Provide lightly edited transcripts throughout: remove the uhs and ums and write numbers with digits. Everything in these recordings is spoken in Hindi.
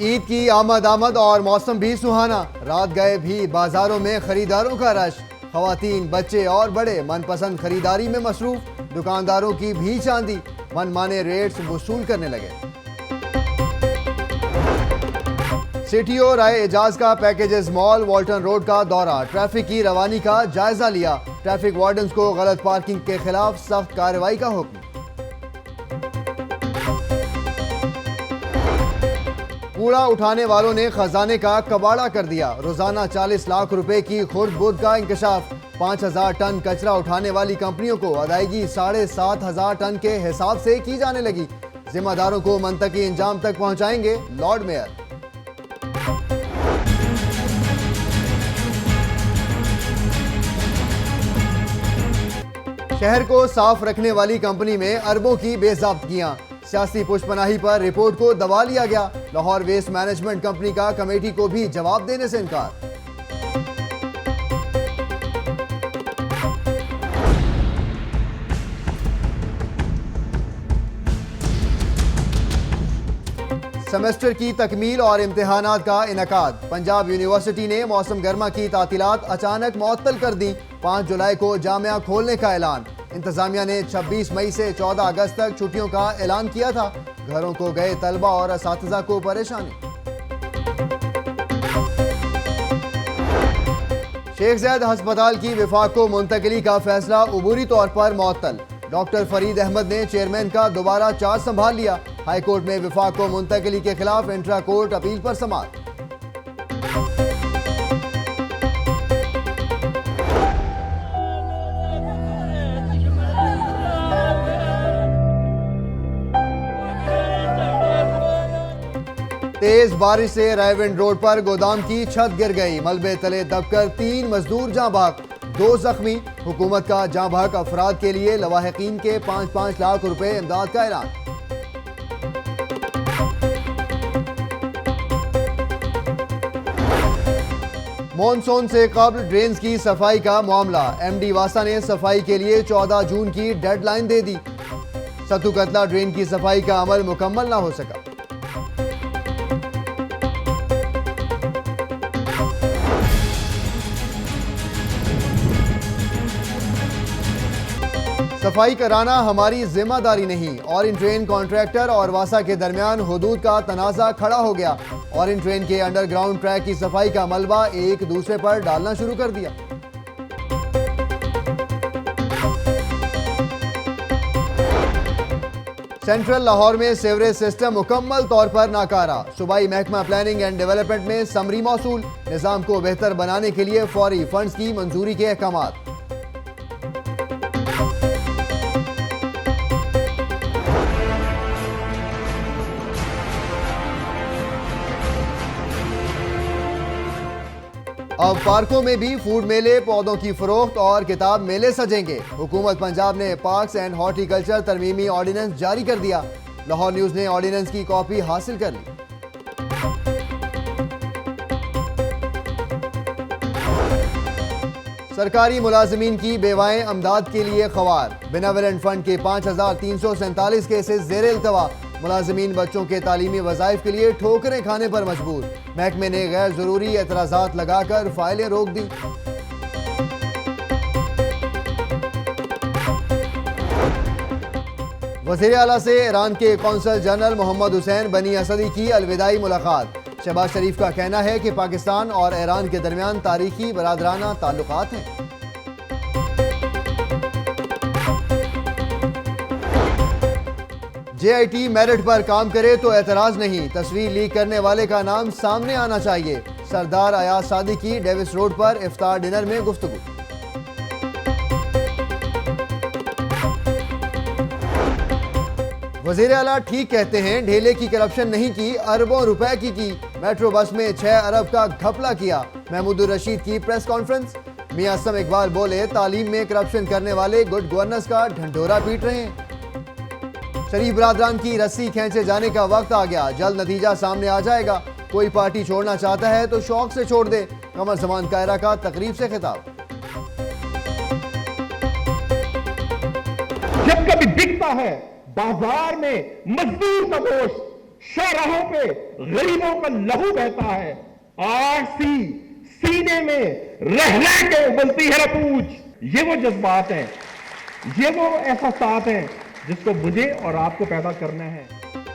ईद की आमद और मौसम भी सुहाना। रात गए भी बाजारों में खरीदारों का रश। खवातीन, बच्चे और बड़े मनपसंद खरीदारी में मसरूफ। दुकानदारों की भी चांदी, मनमाने रेट्स वसूल करने लगे। सिटी और आए एजाज का पैकेजेस मॉल वॉल्टन रोड का दौरा। ट्रैफिक की रवानी का जायजा लिया। ट्रैफिक वार्डन्स को गलत पार्किंग के खिलाफ सख्त कार्रवाई का हुक्म। कूड़ा उठाने वालों ने खजाने का कबाड़ा कर दिया। रोजाना 40 लाख रुपए की खुर्द बुर्द का इंकशाफ। 5000 टन कचरा उठाने वाली कंपनियों को अदायगी 7500 टन के हिसाब से की जाने लगी। जिम्मेदारों को मंतकी इंजाम तक पहुंचाएंगे लॉर्ड मेयर। शहर को साफ रखने वाली कंपनी में अरबों की बेज़ाब्तगियां। सियासी पुष्पनाही पर रिपोर्ट को दबा लिया गया। लाहौर वेस्ट मैनेजमेंट कंपनी का कमेटी को भी जवाब देने से इनकार। सेमेस्टर की तकमील और इम्तिहानात का इनकाद। पंजाब यूनिवर्सिटी ने मौसम गर्मा की तातीलात अचानक मुअत्तल कर दी। 5 जुलाई को जामिया खोलने का ऐलान। इंतजामिया ने 26 मई से 14 अगस्त तक छुट्टियों का ऐलान किया था। घरों को गए तलबा और असातिज़ा को परेशानी। शेख ज़ैद अस्पताल की विफाक को मुंतकिली का फैसला अबूरी तौर पर मुअत्तल। डॉक्टर फरीद अहमद ने चेयरमैन का दोबारा चार्ज संभाल लिया। हाईकोर्ट में विफाक को मुंतकिली के खिलाफ इंट्रा कोर्ट अपील पर समाअत। तेज बारिश से रायविंड रोड पर गोदाम की छत गिर गई। मलबे तले दबकर 3 मजदूर जाँ बहक, 2 जख्मी। हुकूमत का जाँ बहक अफराद के लिए लवाहिकीन के 5-5 लाख रुपए इमदाद का ऐलान। मॉनसून से कबल ड्रेन्स की सफाई का मामला। एमडी वासा ने सफाई के लिए 14 जून की डेडलाइन दे दी। सतु कतला ड्रेन की सफाई का अमल मुकम्मल ना हो सका। सफाई कराना हमारी जिम्मेदारी नहीं। ऑरेंज ट्रेन कॉन्ट्रैक्टर और वासा के दरमियान हुदूद का तनाज़ा खड़ा हो गया। ऑरेंज ट्रेन के अंडरग्राउंड ट्रैक की सफाई का मलबा एक दूसरे पर डालना शुरू कर दिया। सेंट्रल लाहौर में सीवरेज सिस्टम मुकम्मल तौर पर नाकारा। सूबाई महकमा प्लानिंग एंड डेवलपमेंट में समरी मौसूल। निज़ाम को बेहतर बनाने के लिए फौरी फंड्स की मंजूरी के अहकामात। अब पार्कों में भी फूड मेले, पौधों की फरोख्त और किताब मेले सजेंगे। हुकूमत पंजाब ने पार्क्स एंड हॉर्टिकल्चर तरमीमी ऑर्डिनेंस जारी कर दिया। लाहौर न्यूज़ ने ऑर्डिनेंस की कॉपी हासिल कर ली। सरकारी मुलाजिमीन की बेवाएं अमदाद के लिए ख्वार। बेनेवलेंट फंड के 5347 केसेस ज़ेर इल्तवा। मुलाजिमीन बच्चों के तालीमी वज़ाइफ के लिए ठोकरें खाने पर मजबूर। महकमे ने गैर जरूरी एतराज़ात लगाकर फाइलें रोक दी। वज़ीर आला से ईरान के कौंसल जनरल मोहम्मद हुसैन बनी असदी की अलविदाई मुलाकात। शहबाज शरीफ का कहना है कि पाकिस्तान और ईरान के दरमियान तारीखी बरादराना ताल्लुकात हैं। JIT मेरिट पर काम करे तो एतराज नहीं। तस्वीर लीक करने वाले का नाम सामने आना चाहिए। सरदार अयाज सादी की डेविस रोड पर इफ्तार डिनर में गुफ्तगू। वज़ीर आला ठीक कहते हैं, ढेले की करप्शन नहीं की, अरबों रुपए की। मेट्रो बस में 6 अरब का घपला किया। महमूदुर रशीद की प्रेस कॉन्फ्रेंस। मियां असम इकबाल बोले, तालीम में करप्शन करने वाले गुड गवर्नेंस का ढंढोरा पीट रहे हैं। शरीफ बरादरान की रस्सी खींचे जाने का वक्त आ गया। जल्द नतीजा सामने आ जाएगा। कोई पार्टी छोड़ना चाहता है तो शौक से छोड़ दे। कमर जमान कायरा का तकरीब से खिताब। जब कभी दिखता है बाजार में मजदूर का गोश्त शाहराहों पे गरीबों का लहू बहता है। आरसी सीने में रह के उबलती है पूछ। ये वो जज्बात हैं, ये वो एहसास हैं जिसको मुझे और आपको पैदा करना है।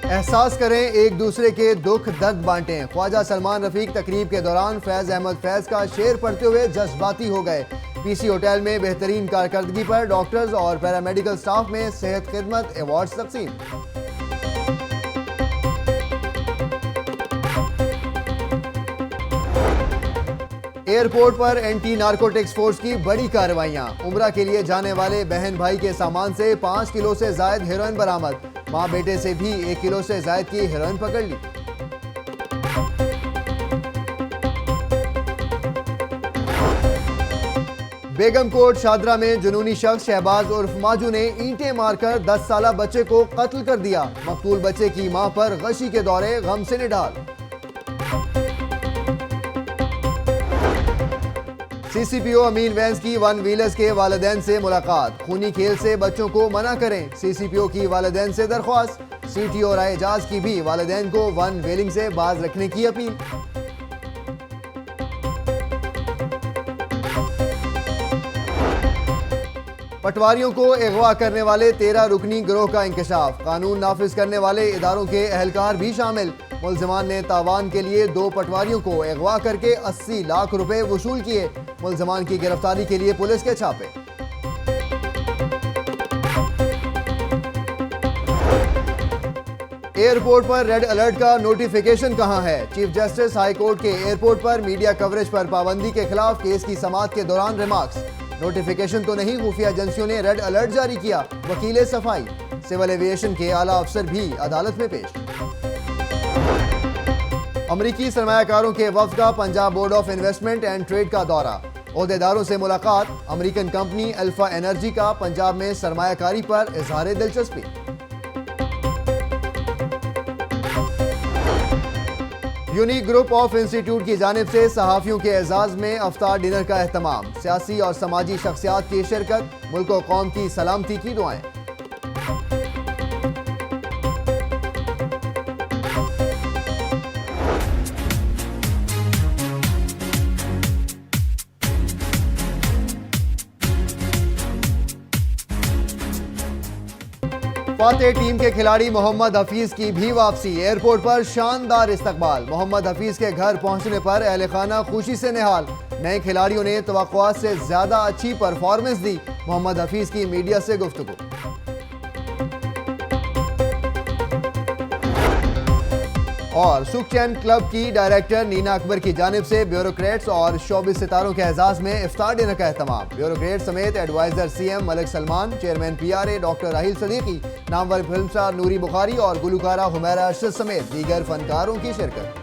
एहसास करें, एक दूसरे के दुख दर्द बांटें। ख्वाजा सलमान रफीक तकरीब के दौरान फैज अहमद फैज का शेर पढ़ते हुए जज्बाती हो गए। पीसी होटल में बेहतरीन कारकर्दगी पर डॉक्टर्स और पैरामेडिकल स्टाफ में सेहत खिदमत अवार्ड्स तकसीम। एयरपोर्ट पर एंटी नार्कोटिक्स फोर्स की बड़ी कार्रवाइयां। उम्रा के लिए जाने वाले बहन भाई के सामान से 5 किलो से जायद हेरोइन बरामद। मां बेटे से भी 1 किलो से जायद की हेरोइन पकड़ ली। बेगमकोट शादरा में जुनूनी शख्स शहबाज उर्फ माजू ने ईंटें मारकर 10 साला बच्चे को कत्ल कर दिया। मकतूल बच्चे की मां पर गशी के दौरे गम से निढाल। सीसीपीओ अमीन वैंस की वन व्हीलर्स के वालिदैन से मुलाकात। खूनी खेल से बच्चों को मना करें, सीसीपीओ की वालिदैन से दरख्वास्त। सीटीओ राय एजाज की भी वालिदैन को वन व्हीलिंग से बाज रखने की अपील। पटवारियों को अगवा करने वाले 13 रुकनी गिरोह का इंकशाफ। कानून नाफिज करने वाले इदारों के अहलकार भी शामिल। मुल्जिमान ने तावान के लिए 2 पटवारियों को अगवा करके 80 लाख रुपए वसूल किए। मुल्जिमान की गिरफ्तारी के लिए पुलिस के छापे। एयरपोर्ट पर रेड अलर्ट का नोटिफिकेशन कहां है? चीफ जस्टिस हाई कोर्ट के एयरपोर्ट पर मीडिया कवरेज पर पाबंदी के खिलाफ केस की समाअत के दौरान रिमार्क्स। नोटिफिकेशन तो नहीं, खुफिया एजेंसियों ने रेड अलर्ट जारी किया। वकील सफाई। सिविल एविएशन के आला अफसर भी अदालत में पेश। अमरीकी सरमायाकारों के वफ्द का Punjab board of investment and trade का दौरा। ओहदेदारों से मुलाकात। अमेरिकन कंपनी अल्फा एनर्जी का पंजाब में सरमायाकारी पर इजहार दिलचस्पी। यूनिक ग्रुप ऑफ इंस्टीट्यूट की जानिब से सहाफियों के एजाज में अफ्तार डिनर का एहतमाम। सियासी और समाजी शख्सियात की शिरकत। मुल्क और कौम की सलामती की दुआएं। फातेह टीम के खिलाड़ी मोहम्मद हफीज की भी वापसी। एयरपोर्ट पर शानदार इस्तकबाल। मोहम्मद हफीज के घर पहुंचने पर अहले खाना खुशी से निहाल। नए खिलाड़ियों ने तवक्कुआत से ज्यादा अच्छी परफॉर्मेंस दी। मोहम्मद हफीज की मीडिया से गुफ्तगू। और सुखचैन क्लब की डायरेक्टर नीना अकबर की जानिब से ब्यूरोक्रेट्स और शोबिस सितारों के एजाज में इफ्तार डिनर का एहतमाम। ब्यूरोक्रेट समेत adviser CM Malik Salman, chairman PRA doctor Rahil Sadiqi, नामवर फिल्म स्टार नूरी बुखारी और गुलकारा हुमैरा अरशद समेत दीगर फनकारों की शिरकत।